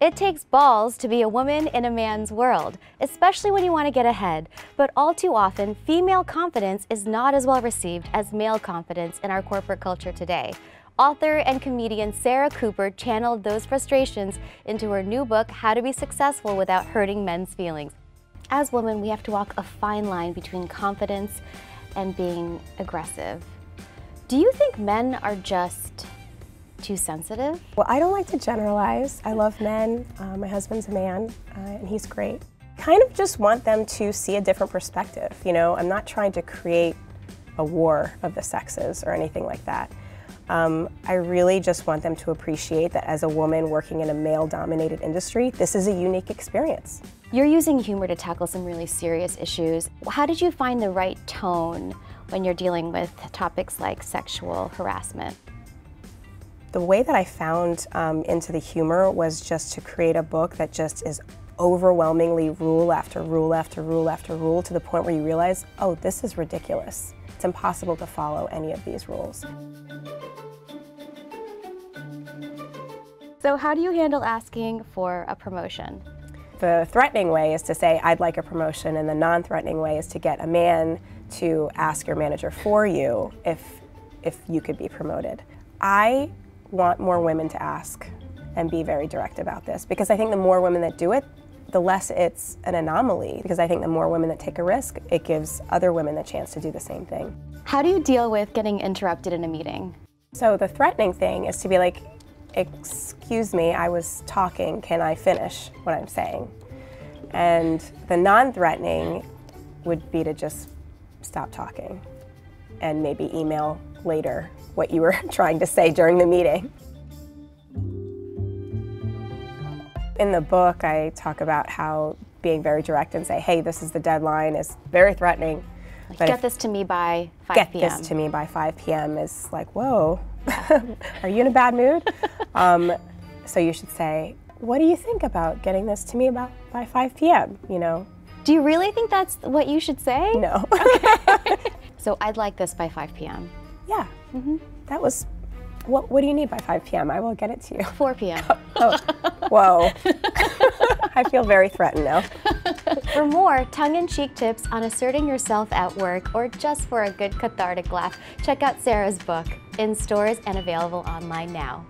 It takes balls to be a woman in a man's world, especially when you want to get ahead. But all too often, female confidence is not as well received as male confidence in our corporate culture today. Author and comedian Sarah Cooper channeled those frustrations into her new book, How to Be Successful Without Hurting Men's Feelings. As women, we have to walk a fine line between confidence and being aggressive. Do you think men are just too sensitive? Well, I don't like to generalize. I love men. My husband's a man, and he's great. Kind of just want them to see a different perspective. You know, I'm not trying to create a war of the sexes or anything like that. I really just want them to appreciate that as a woman working in a male-dominated industry, this is a unique experience. You're using humor to tackle some really serious issues. How did you find the right tone when you're dealing with topics like sexual harassment? The way that I found into the humor was just to create a book that just is overwhelmingly rule after rule after rule after rule, to the point where you realize, oh, this is ridiculous. It's impossible to follow any of these rules. So how do you handle asking for a promotion? The threatening way is to say, I'd like a promotion, and the non-threatening way is to get a man to ask your manager for you if you could be promoted. I want more women to ask and be very direct about this, because I think the more women that do it, the less it's an anomaly, because I think the more women that take a risk, it gives other women the chance to do the same thing. How do you deal with getting interrupted in a meeting? So the threatening thing is to be like, excuse me, I was talking, can I finish what I'm saying? And the non-threatening would be to just stop talking and maybe email later what you were trying to say during the meeting. In the book, I talk about how being very direct and say, hey, this is the deadline, is very threatening. But get this to me by 5 p.m. Get this to me by 5 p.m. is like, whoa, are you in a bad mood? So you should say, what do you think about getting this to me by 5 p.m., you know? Do you really think that's what you should say? No. Okay. So I'd like this by 5 p.m. Yeah, that was, what do you need by 5 p.m.? I will get it to you. 4 p.m. Oh, whoa. I feel very threatened now. For more tongue-in-cheek tips on asserting yourself at work, or just for a good cathartic laugh, check out Sarah's book, in stores and available online now.